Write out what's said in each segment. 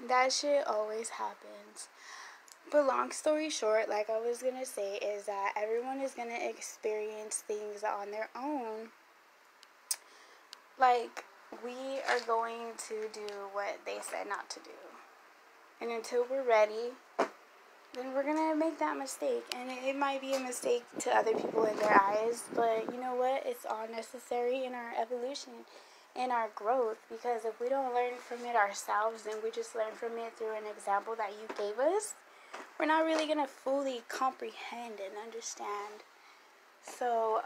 That shit always happens. But long story short, like I was gonna say, is that everyone is gonna experience things on their own. Like, we are going to do what they said not to do. And until we're ready, then we're gonna make that mistake. And it might be a mistake to other people in their eyes, but you know what? It's all necessary in our evolution, in our growth. Because if we don't learn from it ourselves, then we just learn from it through an example that you gave us, we're not really gonna fully comprehend and understand. So,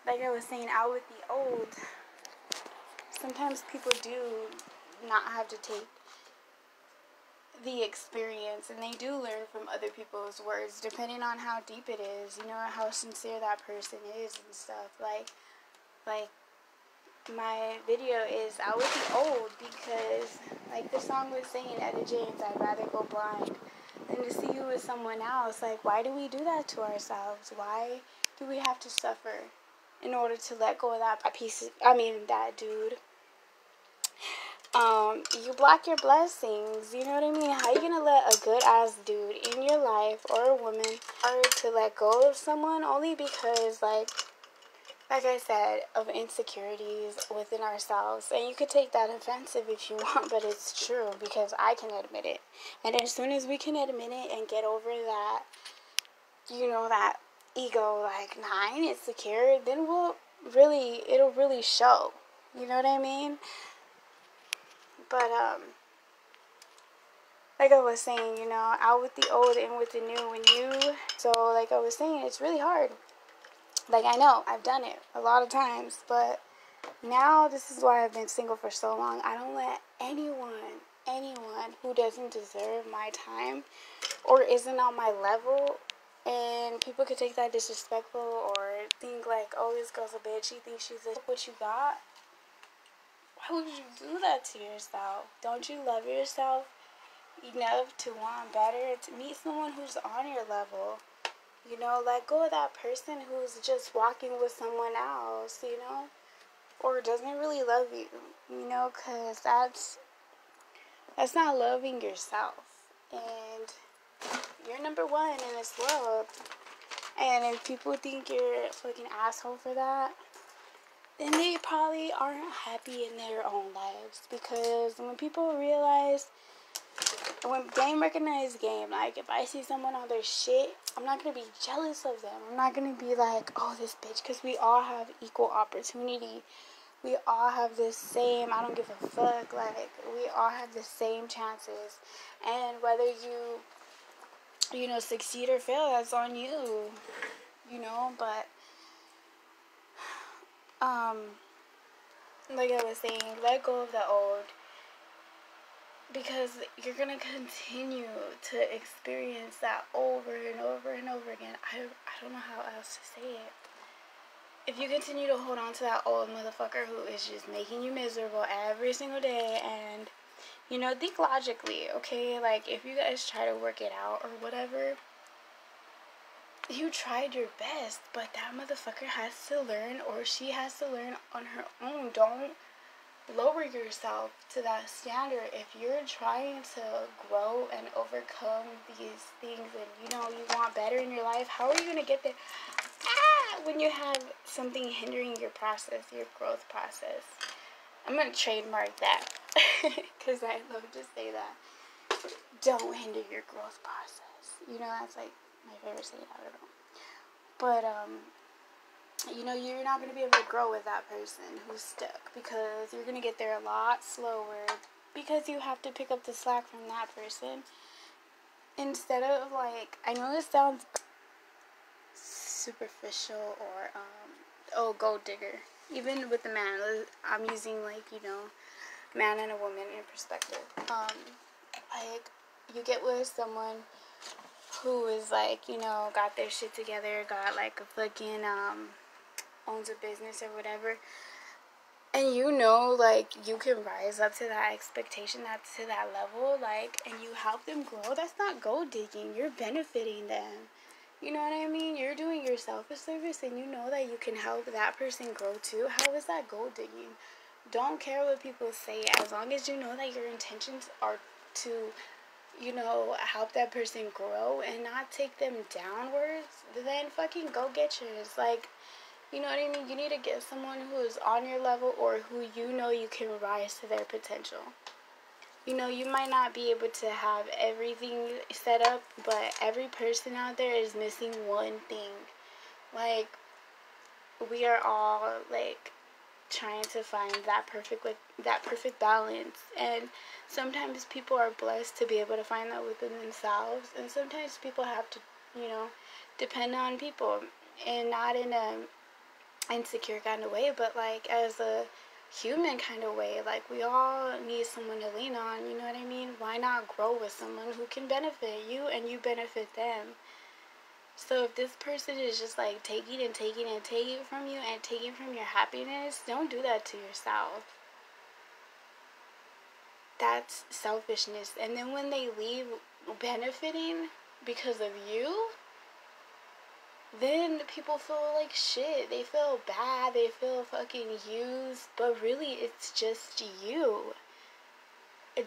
like I was saying, out with the old, sometimes people do not have to take the experience, and they do learn from other people's words, depending on how deep it is, you know, how sincere that person is and stuff. Like my video is out with the old because, like the song was saying, Etta James, I'd rather go blind than to see you with someone else. Like, why do we do that to ourselves? Why do we have to suffer in order to let go of that that dude? You block your blessings, you know what I mean? How you gonna let a good ass dude in your life, or a woman, or to let go of someone only because, like I said, of insecurities within ourselves? And you could take that offensive if you want, but it's true, because I can admit it. And as soon as we can admit it and get over that, you know, that ego, like, nah, I ain't insecure, then it'll really show. You know what I mean? But, like I was saying, you know, out with the old, in with the new. So, like I was saying, it's really hard. Like, I know, I've done it a lot of times, but now this is why I've been single for so long. I don't let anyone who doesn't deserve my time or isn't on my level, and people could take that disrespectful or think like, oh, this girl's a bitch, she thinks she's what you got. Why would you do that to yourself? Don't you love yourself enough to want better, to meet someone who's on your level? You know, let go of that person who's just walking with someone else, you know, or doesn't really love you, you know, because that's not loving yourself. And you're number one in this world. And if people think you're a fucking asshole for that, then they probably aren't happy in their own lives. Because when people realize, when game recognize game, like if I see someone on their shit, I'm not going to be jealous of them. I'm not going to be like, oh, this bitch, because we all have equal opportunity. We all have the same, I don't give a fuck, like, we all have the same chances. And whether you know, succeed or fail, that's on you, you know. But, like I was saying, let go of the old. Because you're going to continue to experience that over and over and over again. I don't know how else to say it. If you continue to hold on to that old motherfucker who is just making you miserable every single day, and, you know, think logically, okay? Like, if you guys try to work it out or whatever, you tried your best, but that motherfucker has to learn, or she has to learn on her own. Don't lower yourself to that standard. If you're trying to grow and overcome these things, and you know you want better in your life, how are you going to get there when you have something hindering your process, your growth process? I'm going to trademark that because I love to say that. Don't hinder your growth process. You know, that's like my favorite saying. I don't know, but you know, you're not going to be able to grow with that person who's stuck, because you're going to get there a lot slower, because you have to pick up the slack from that person. Instead of, like, I know this sounds superficial or, gold digger. Even with the man, I'm using, like, you know, man and a woman in perspective. Like, you get with someone who is, like, you know, got their shit together, got, like, a fucking, owns a business or whatever, and you know, like, you can rise up to that expectation, that's to that level, like, and you help them grow. That's not gold digging. You're benefiting them. You know what I mean? You're doing yourself a service, and you know that you can help that person grow too. How is that gold digging? Don't care what people say, as long as you know that your intentions are to, you know, help that person grow and not take them downwards, then fucking go get yours. Like, you know what I mean? You need to get someone who is on your level or who you know you can rise to their potential. You know, you might not be able to have everything set up, but every person out there is missing one thing. Like, we are all, like, trying to find that perfect balance, and sometimes people are blessed to be able to find that within themselves, and sometimes people have to, you know, depend on people, and not in a insecure kind of way, but like as a human kind of way. Like, we all need someone to lean on, you know what I mean? Why not grow with someone who can benefit you and you benefit them? So if this person is just like taking and taking and taking from you and taking from your happiness, don't do that to yourself. That's selfishness. And then when they leave benefiting because of you, then people feel like shit. They feel bad. They feel fucking used. But really, it's just you.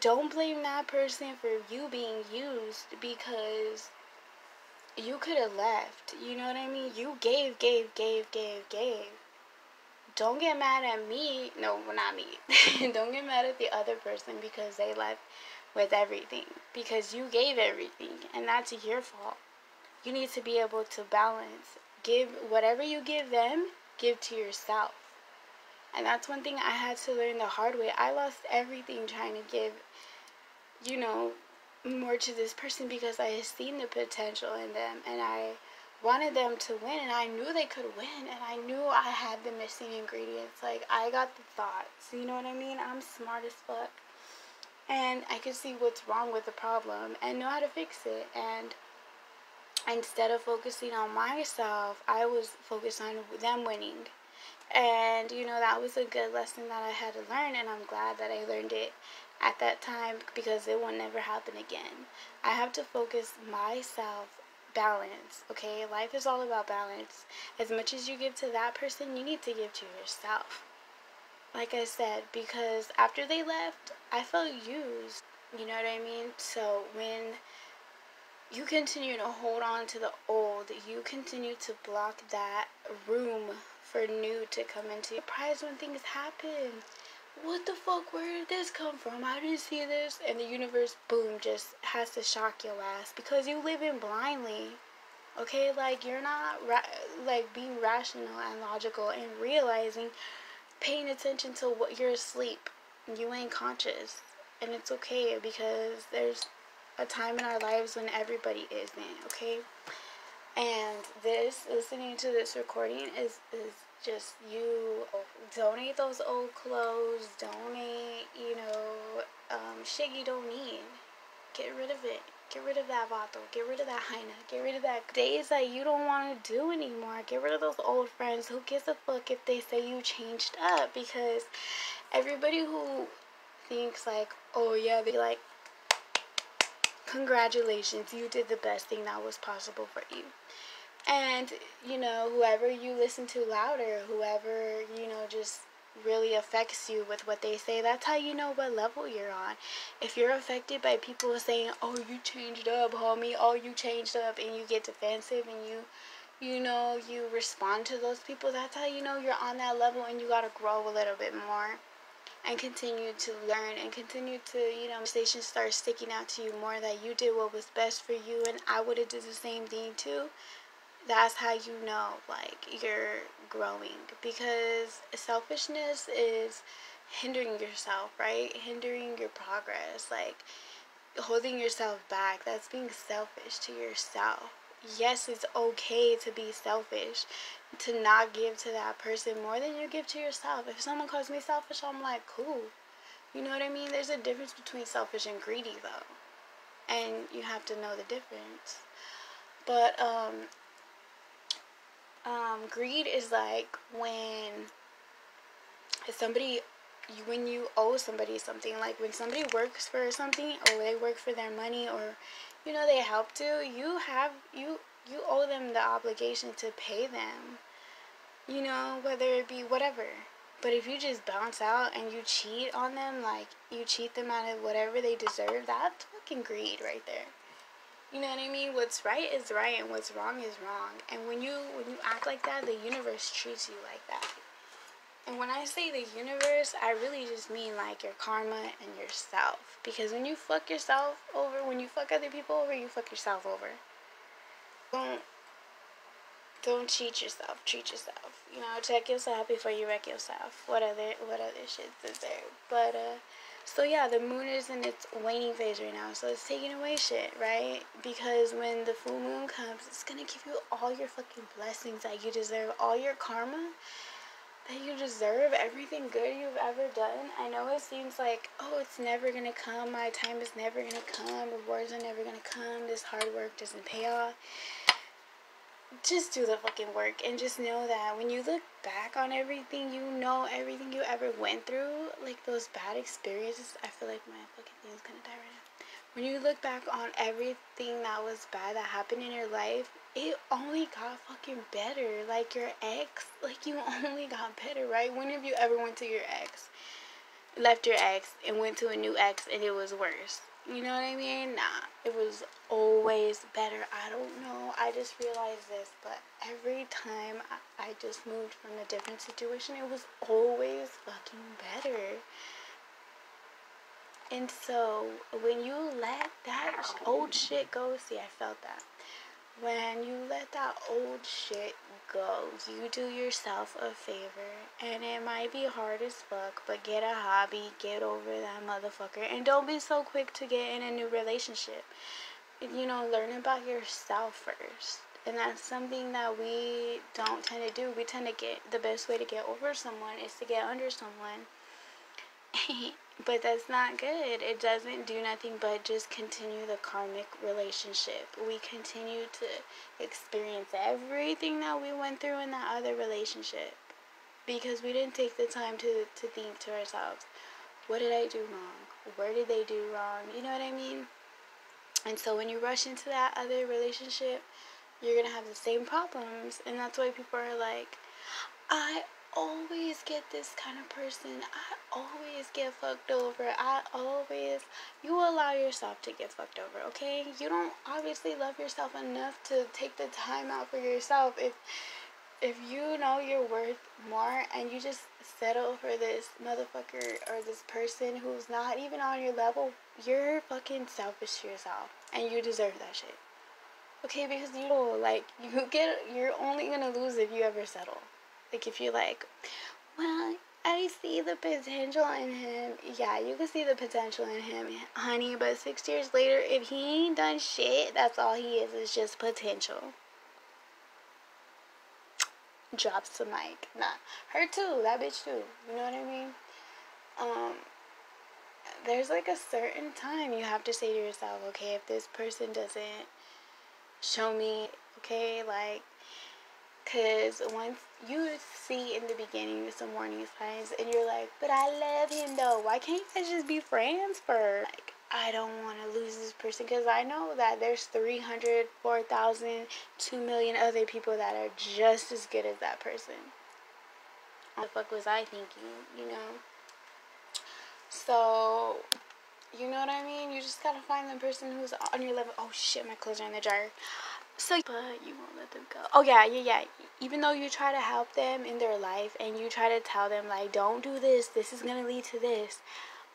Don't blame that person for you being used, because you could have left. You know what I mean? You gave. Don't get mad at me. No, not me. Don't get mad at the other person because they left with everything. Because you gave everything. And that's your fault. You need to be able to balance. Give whatever you give them, give to yourself. And that's one thing I had to learn the hard way. I lost everything trying to give, you know, more to this person because I had seen the potential in them and I wanted them to win, and I knew they could win, and I knew I had the missing ingredients. Like, I got the thoughts, you know what I mean? I'm smart as fuck. And I could see what's wrong with the problem and know how to fix it. And instead of focusing on myself, I was focused on them winning. And, you know, that was a good lesson that I had to learn, and I'm glad that I learned it at that time because it will never happen again. I have to focus myself, balance, okay? Life is all about balance. As much as you give to that person, you need to give to yourself. Like I said, because after they left, I felt used. You know what I mean? So when you continue to hold on to the old, you continue to block that room for new to come into. Surprised when things happen. What the fuck, where did this come from? I didn't see this. And the universe, boom, just has to shock your ass because you live in blindly. Okay, like, you're not like being rational and logical and realizing, paying attention to what you're asleep. You ain't conscious, and it's okay because there's a time in our lives when everybody isn't, okay? And listening to this recording is just you. Donate those old clothes, donate, you know, shit you don't need. Get rid of it. Get rid of that bottle. Get rid of that hyena. Get rid of that days that you don't want to do anymore. Get rid of those old friends. Who gives a fuck if they say you changed up? Because everybody who thinks like, oh yeah, they like, congratulations, you did the best thing that was possible for you. And, you know, whoever you listen to louder, whoever, you know, just really affects you with what they say, that's how you know what level you're on. If you're affected by people saying, oh, you changed up, homie, oh, you changed up, and you get defensive and you know, you respond to those people, that's how you know you're on that level and you gotta grow a little bit more and continue to learn and continue to, you know, stations start sticking out to you more that you did what was best for you and I would have did the same thing too. That's how you know, like, you're growing, because selfishness is hindering yourself, right? Hindering your progress, like, holding yourself back. That's being selfish to yourself. Yes, it's okay to be selfish, to not give to that person more than you give to yourself. If someone calls me selfish, I'm like, cool. You know what I mean? There's a difference between selfish and greedy, though. And you have to know the difference. But, greed is like when when you owe somebody something, like when somebody works for something or they work for their money or, you know, they helped you owe them the obligation to pay them, you know, whether it be whatever. But if you just bounce out and you cheat on them, like, you cheat them out of whatever they deserve, that's fucking greed right there. You know what I mean? What's right is right and what's wrong is wrong. And when you act like that, the universe treats you like that. And when I say the universe, I really just mean, like, your karma and yourself. Because when you fuck yourself over, when you fuck other people over, you fuck yourself over. Don't cheat yourself. Treat yourself. You know, check yourself before you wreck yourself. What other shit is there? But, so yeah, the moon is in its waning phase right now. So it's taking away shit, right? Because when the full moon comes, it's gonna give you all your fucking blessings that you deserve. All your karma that you deserve. Everything good you've ever done. I know it seems like, oh, it's never gonna come. My time is never gonna come. Rewards are never gonna come. This hard work doesn't pay off. Just do the fucking work and just know that when you look back on everything, you know everything you ever went through, like those bad experiences. I feel like my fucking thing is gonna die right now. When you look back on everything that was bad that happened in your life, it only got fucking better. Like your ex, like you only got better, right? When have you ever went to your ex, left your ex, and went to a new ex and it was worse? You know what I mean? Nah, it was always better. I don't know. I just realized this, but every time I just moved from a different situation, it was always fucking better. And so, when you let that old shit go, see, I felt that. When you let that old shit go, you do yourself a favor. And it might be hard as fuck, but get a hobby, get over that motherfucker. And don't be so quick to get in a new relationship. You know, learn about yourself first. And that's something that we don't tend to do. We tend to get, the best way to get over someone is to get under someone. But that's not good. It doesn't do nothing but just continue the karmic relationship. We continue to experience everything that we went through in that other relationship because we didn't take the time to think to ourselves, what did I do wrong? Where did they do wrong? You know what I mean? And so when you rush into that other relationship, you're going to have the same problems. And that's why people are like, I always get this kind of person. I always get fucked over. You allow yourself to get fucked over, okay? You don't obviously love yourself enough to take the time out for yourself. If you know you're worth more and you just settle for this motherfucker or this person who's not even on your level, you're fucking selfish to yourself and you deserve that shit. Okay, because you're only gonna lose if you ever settle. Like, if you're like, well, I see the potential in him. Yeah, you can see the potential in him, honey. But 6 years later, if he ain't done shit, that's all he is just potential. Drops the mic. Nah. Her too. That bitch too. You know what I mean? There's like a certain time you have to say to yourself, okay, if this person doesn't show me, okay, like, because once you see in the beginning some warning signs and you're like, but I love him though, why can't you guys just be friends first? Like, I don't want to lose this person because I know that there's 300, 4,000, 2 million other people that are just as good as that person. What the fuck was I thinking, you know? So, you know what I mean? You just gotta find the person who's on your level. Oh shit, my clothes are in the dryer. So, but you won't let them go. Oh yeah. Even though you try to help them in their life and you try to tell them, like, don't do this, this is gonna lead to this,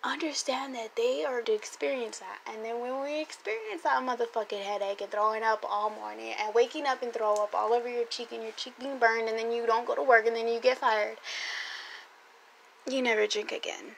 understand that they are to experience that. And then when we experience that motherfucking headache and throwing up all morning and waking up and throw up all over your cheek and your cheek being burned and then you don't go to work and then you get fired, you never drink again.